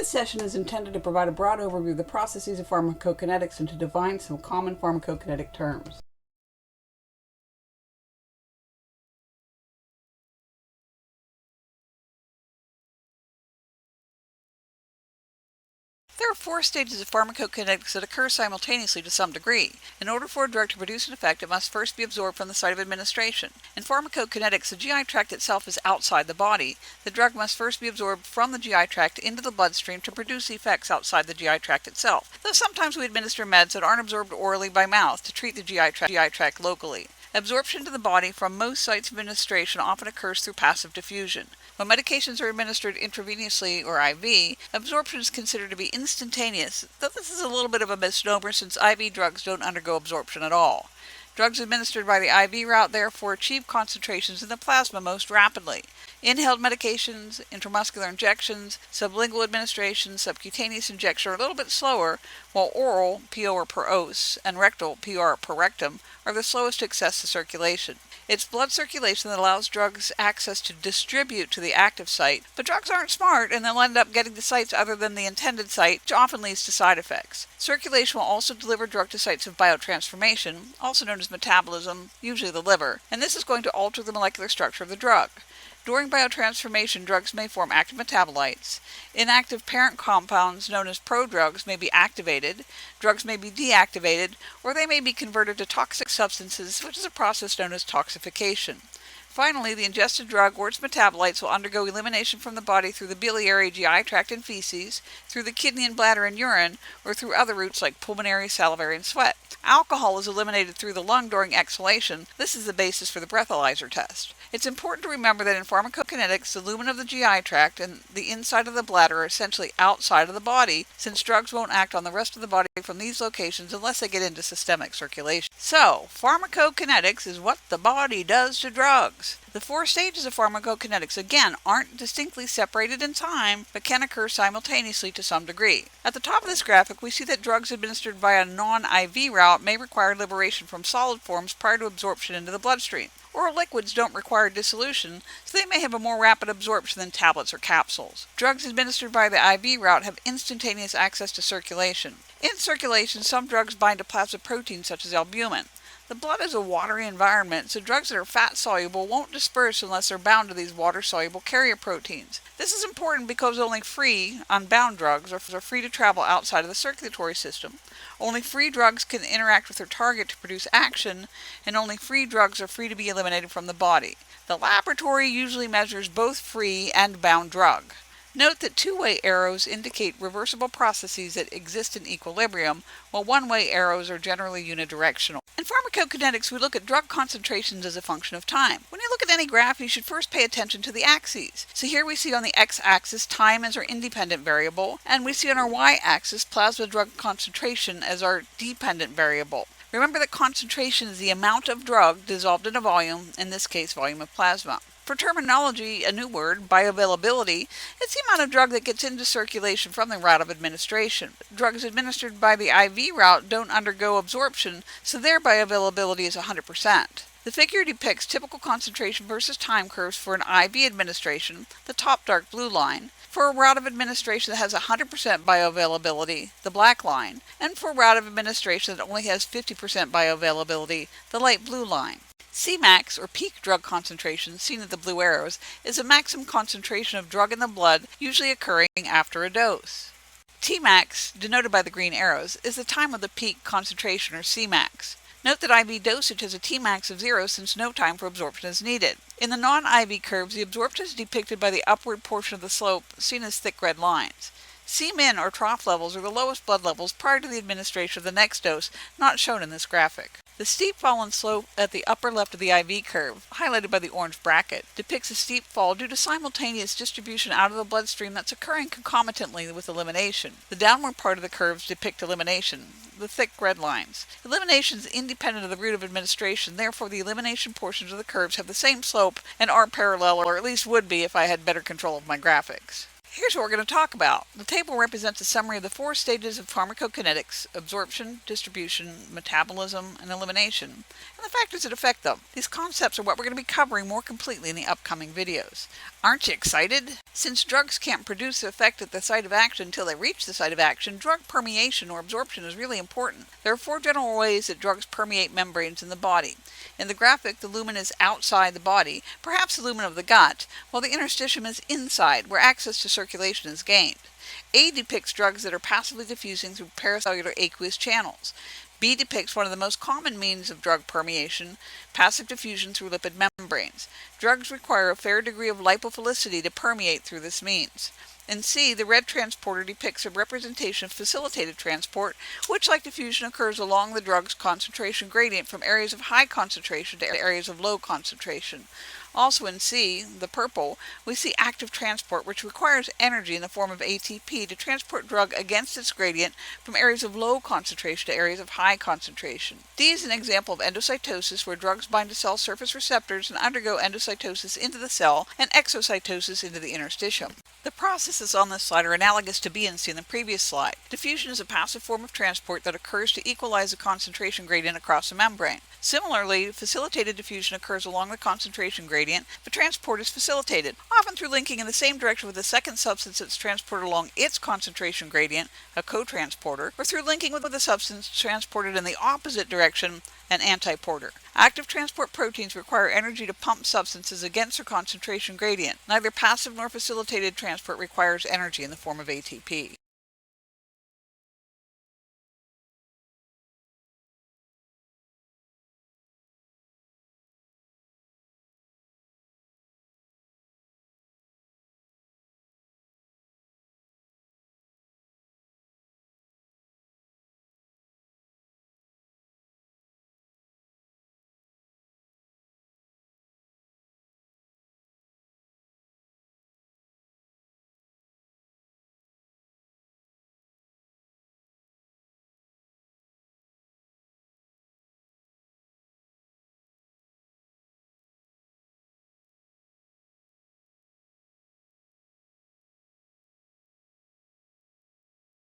This session is intended to provide a broad overview of the processes of pharmacokinetics and to define some common pharmacokinetic terms. There are four stages of pharmacokinetics that occur simultaneously to some degree. In order for a drug to produce an effect, it must first be absorbed from the site of administration. In pharmacokinetics, the GI tract itself is outside the body. The drug must first be absorbed from the GI tract into the bloodstream to produce effects outside the GI tract itself, though sometimes we administer meds that aren't absorbed orally by mouth to treat the GI tract locally. Absorption to the body from most sites of administration often occurs through passive diffusion. When medications are administered intravenously or IV, absorption is considered to be instantaneous, though this is a little bit of a misnomer since IV drugs don't undergo absorption at all. Drugs administered by the IV route therefore achieve concentrations in the plasma most rapidly. Inhaled medications, intramuscular injections, sublingual administration, subcutaneous injection are a little bit slower, while oral, PO or per os, and rectal, PR per rectum, are the slowest to access the circulation. It's blood circulation that allows drugs access to distribute to the active site, but drugs aren't smart and they'll end up getting to sites other than the intended site, which often leads to side effects. Circulation will also deliver drug to sites of biotransformation, also known as metabolism, usually the liver, and this is going to alter the molecular structure of the drug. During biotransformation, drugs may form active metabolites. Inactive parent compounds, known as prodrugs, may be activated, drugs may be deactivated, or they may be converted to toxic substances, which is a process known as toxification. Finally, the ingested drug or its metabolites will undergo elimination from the body through the biliary GI tract and feces, through the kidney and bladder and urine, or through other routes like pulmonary, salivary, and sweat. Alcohol is eliminated through the lung during exhalation. This is the basis for the breathalyzer test. It's important to remember that in pharmacokinetics, the lumen of the GI tract and the inside of the bladder are essentially outside of the body, since drugs won't act on the rest of the body from these locations unless they get into systemic circulation. So, pharmacokinetics is what the body does to drugs. The four stages of pharmacokinetics, again, aren't distinctly separated in time, but can occur simultaneously to some degree. At the top of this graphic, we see that drugs administered by a non-IV route may require liberation from solid forms prior to absorption into the bloodstream. Oral liquids don't require dissolution, so they may have a more rapid absorption than tablets or capsules. Drugs administered by the IV route have instantaneous access to circulation. In circulation, some drugs bind to plasma proteins such as albumin. The blood is a watery environment, so drugs that are fat-soluble won't disperse unless they're bound to these water-soluble carrier proteins. This is important because only free, unbound drugs are free to travel outside of the circulatory system. Only free drugs can interact with their target to produce action, and only free drugs are free to be eliminated from the body. The laboratory usually measures both free and bound drug. Note that two-way arrows indicate reversible processes that exist in equilibrium, while one-way arrows are generally unidirectional. In pharmacokinetics, we look at drug concentrations as a function of time. When you look at any graph, you should first pay attention to the axes. So here we see on the x-axis time as our independent variable, and we see on our y-axis plasma drug concentration as our dependent variable. Remember that concentration is the amount of drug dissolved in a volume, in this case volume of plasma. For terminology, a new word, bioavailability, it's the amount of drug that gets into circulation from the route of administration. Drugs administered by the IV route don't undergo absorption, so their bioavailability is 100%. The figure depicts typical concentration versus time curves for an IV administration, the top dark blue line, for a route of administration that has 100% bioavailability, the black line, and for a route of administration that only has 50% bioavailability, the light blue line. Cmax, or peak drug concentration, seen at the blue arrows, is a maximum concentration of drug in the blood, usually occurring after a dose. Tmax, denoted by the green arrows, is the time of the peak concentration, or Cmax. Note that IV dosage has a Tmax of 0 since no time for absorption is needed. In the non-IV curves, the absorption is depicted by the upward portion of the slope, seen as thick red lines. Cmin, or trough levels, are the lowest blood levels prior to the administration of the next dose, not shown in this graphic. The steep fall and slope at the upper left of the IV curve, highlighted by the orange bracket, depicts a steep fall due to simultaneous distribution out of the bloodstream that's occurring concomitantly with elimination. The downward part of the curves depict elimination, the thick red lines. Elimination is independent of the route of administration, therefore the elimination portions of the curves have the same slope and are parallel, or at least would be if I had better control of my graphics. Here's what we're going to talk about. The table represents a summary of the 4 stages of pharmacokinetics: absorption, distribution, metabolism, and elimination, and the factors that affect them. These concepts are what we're going to be covering more completely in the upcoming videos. Aren't you excited? Since drugs can't produce the effect at the site of action until they reach the site of action, drug permeation or absorption is really important. There are 4 general ways that drugs permeate membranes in the body. In the graphic, the lumen is outside the body, perhaps the lumen of the gut, while the interstitium is inside, where access to circulation is gained. A depicts drugs that are passively diffusing through paracellular aqueous channels. B depicts one of the most common means of drug permeation, passive diffusion through lipid membranes. Drugs require a fair degree of lipophilicity to permeate through this means. In C, the red transporter depicts a representation of facilitated transport, which, like diffusion, occurs along the drug's concentration gradient from areas of high concentration to areas of low concentration. Also in C, the purple, we see active transport, which requires energy in the form of ATP to transport drug against its gradient from areas of low concentration to areas of high concentration. D is an example of endocytosis, where drugs bind to cell surface receptors and undergo endocytosis into the cell and exocytosis into the interstitium. The processes on this slide are analogous to B and C in the previous slide. Diffusion is a passive form of transport that occurs to equalize the concentration gradient across the membrane. Similarly, facilitated diffusion occurs along the concentration gradient, but transport is facilitated, often through linking in the same direction with the second substance that's transported along its concentration gradient, a cotransporter, or through linking with a substance transported in the opposite direction, an antiporter. Active transport proteins require energy to pump substances against their concentration gradient. Neither passive nor facilitated transport requires energy in the form of ATP.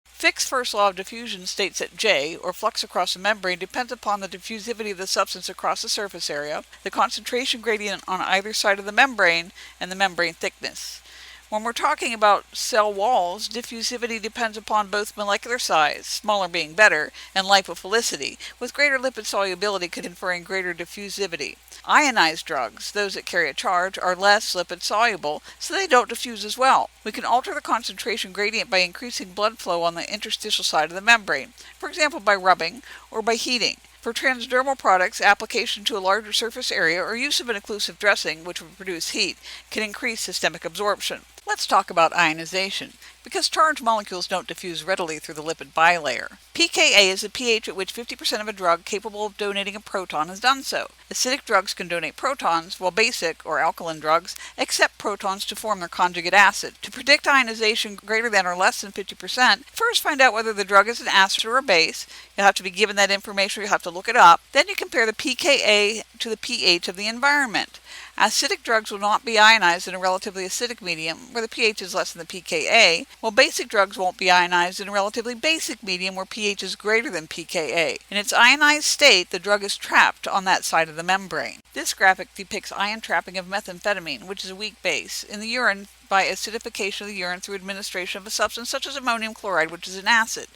Fick's first law of diffusion states that J, or flux across the membrane, depends upon the diffusivity of the substance across the surface area, the concentration gradient on either side of the membrane, and the membrane thickness. When we're talking about cell walls, diffusivity depends upon both molecular size, smaller being better, and lipophilicity, with greater lipid solubility conferring greater diffusivity. Ionized drugs, those that carry a charge, are less lipid soluble, so they don't diffuse as well. We can alter the concentration gradient by increasing blood flow on the interstitial side of the membrane, for example by rubbing or by heating. For transdermal products, application to a larger surface area or use of an occlusive dressing, which will produce heat, can increase systemic absorption. Let's talk about ionization, because charged molecules don't diffuse readily through the lipid bilayer. pKa is the pH at which 50% of a drug capable of donating a proton has done so. Acidic drugs can donate protons, while basic or alkaline drugs accept protons to form their conjugate acid. To predict ionization greater than or less than 50%, first find out whether the drug is an acid or a base. You'll have to be given that information, you'll have to look it up. Then you compare the pKa to the pH of the environment. Acidic drugs will not be ionized in a relatively acidic medium, where the pH is less than the pKa, while basic drugs won't be ionized in a relatively basic medium where pH is greater than pKa. In its ionized state, the drug is trapped on that side of the membrane. This graphic depicts ion trapping of methamphetamine, which is a weak base, in the urine by acidification of the urine through administration of a substance such as ammonium chloride, which is an acid.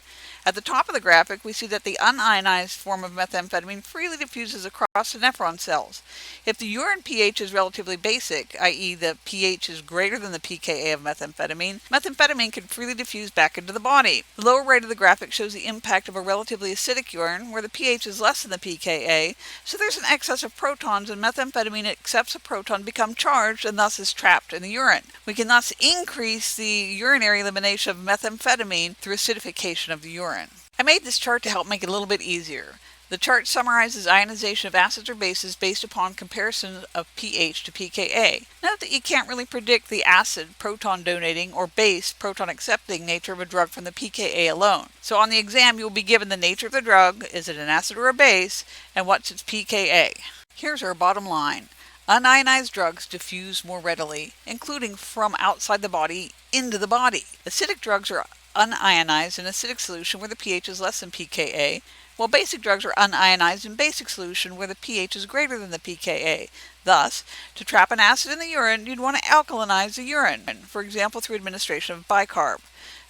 At the top of the graphic, we see that the unionized form of methamphetamine freely diffuses across the nephron cells. If the urine pH is relatively basic, i.e. the pH is greater than the pKa of methamphetamine, methamphetamine can freely diffuse back into the body. The lower right of the graphic shows the impact of a relatively acidic urine, where the pH is less than the pKa, so there's an excess of protons and methamphetamine accepts a proton, become charged, and thus is trapped in the urine. We can thus increase the urinary elimination of methamphetamine through acidification of the urine. I made this chart to help make it a little bit easier. The chart summarizes ionization of acids or bases based upon comparison of pH to pKa. Note that you can't really predict the acid proton donating or base proton accepting nature of a drug from the pKa alone. So on the exam you will be given the nature of the drug, is it an acid or a base, and what's its pKa. Here's our bottom line. Unionized drugs diffuse more readily, including from outside the body into the body. Acidic drugs are unionized in acidic solution where the pH is less than pKa, while basic drugs are unionized in basic solution where the pH is greater than the pKa. Thus, to trap an acid in the urine, you'd want to alkalinize the urine, for example through administration of bicarb.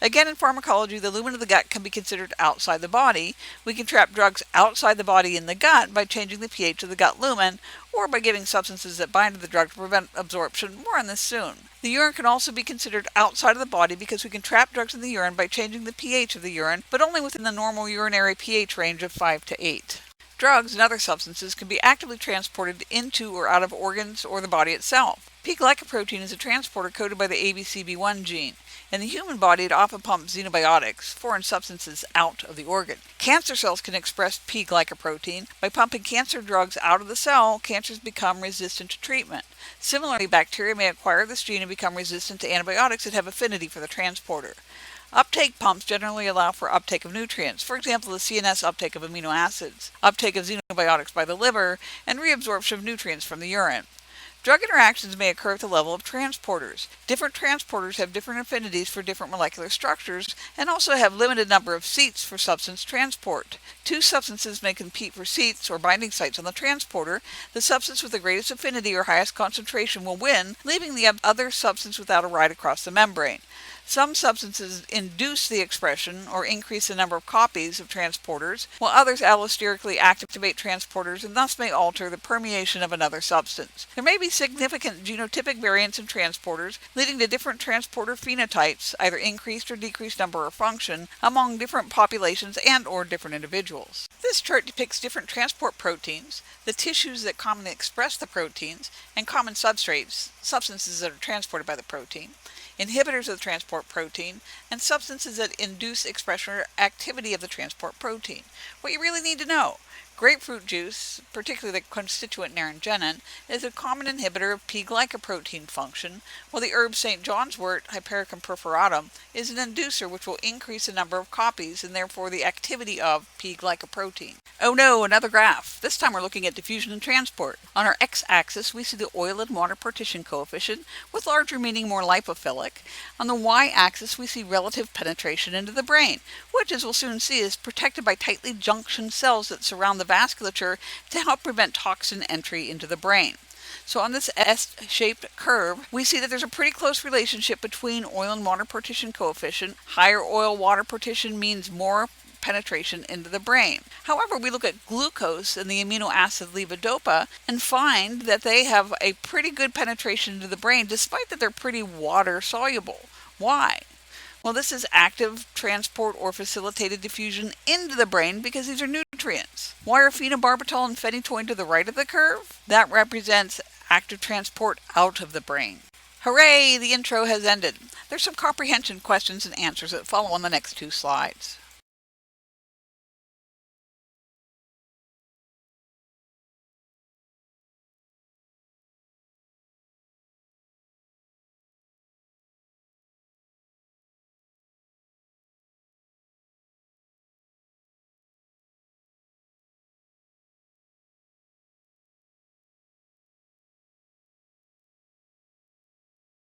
Again, in pharmacology, the lumen of the gut can be considered outside the body. We can trap drugs outside the body in the gut by changing the pH of the gut lumen, or by giving substances that bind to the drug to prevent absorption. More on this soon. The urine can also be considered outside of the body because we can trap drugs in the urine by changing the pH of the urine, but only within the normal urinary pH range of 5 to 8. Drugs and other substances can be actively transported into or out of organs or the body itself. P-glycoprotein is a transporter coded by the ABCB1 gene. In the human body, it often pumps xenobiotics, foreign substances, out of the organ. Cancer cells can express P-glycoprotein. By pumping cancer drugs out of the cell, cancers become resistant to treatment. Similarly, bacteria may acquire this gene and become resistant to antibiotics that have affinity for the transporter. Uptake pumps generally allow for uptake of nutrients, for example the CNS uptake of amino acids, uptake of xenobiotics by the liver, and reabsorption of nutrients from the urine. Drug interactions may occur at the level of transporters. Different transporters have different affinities for different molecular structures and also have limited number of seats for substance transport. Two substances may compete for seats or binding sites on the transporter. The substance with the greatest affinity or highest concentration will win, leaving the other substance without a ride across the membrane. Some substances induce the expression or increase the number of copies of transporters, while others allosterically activate transporters and thus may alter the permeation of another substance. There may be significant genotypic variants in transporters, leading to different transporter phenotypes, either increased or decreased number or function, among different populations and or different individuals. This chart depicts different transport proteins, the tissues that commonly express the proteins, and common substrates, substances that are transported by the protein, inhibitors of the transport protein, and substances that induce expression or activity of the transport protein. What you really need to know: grapefruit juice, particularly the constituent naringenin, is a common inhibitor of P-glycoprotein function, while the herb St. John's wort, Hypericum perforatum, is an inducer which will increase the number of copies and therefore the activity of P-glycoprotein. Oh no, another graph. This time we're looking at diffusion and transport. On our x-axis we see the oil and water partition coefficient, with larger meaning more lipophilic. On the y-axis we see relative penetration into the brain, which, as we'll soon see, is protected by tightly junctioned cells that surround the vasculature to help prevent toxin entry into the brain. So on this S-shaped curve, we see that there's a pretty close relationship between oil and water partition coefficient. Higher oil-water partition means more penetration into the brain. However, we look at glucose and the amino acid levodopa and find that they have a pretty good penetration into the brain despite that they're pretty water soluble. Why? Well, this is active transport or facilitated diffusion into the brain because these are nutrients. Why are phenobarbital and phenytoin to the right of the curve? That represents active transport out of the brain. Hooray! The intro has ended. There's some comprehension questions and answers that follow on the next two slides.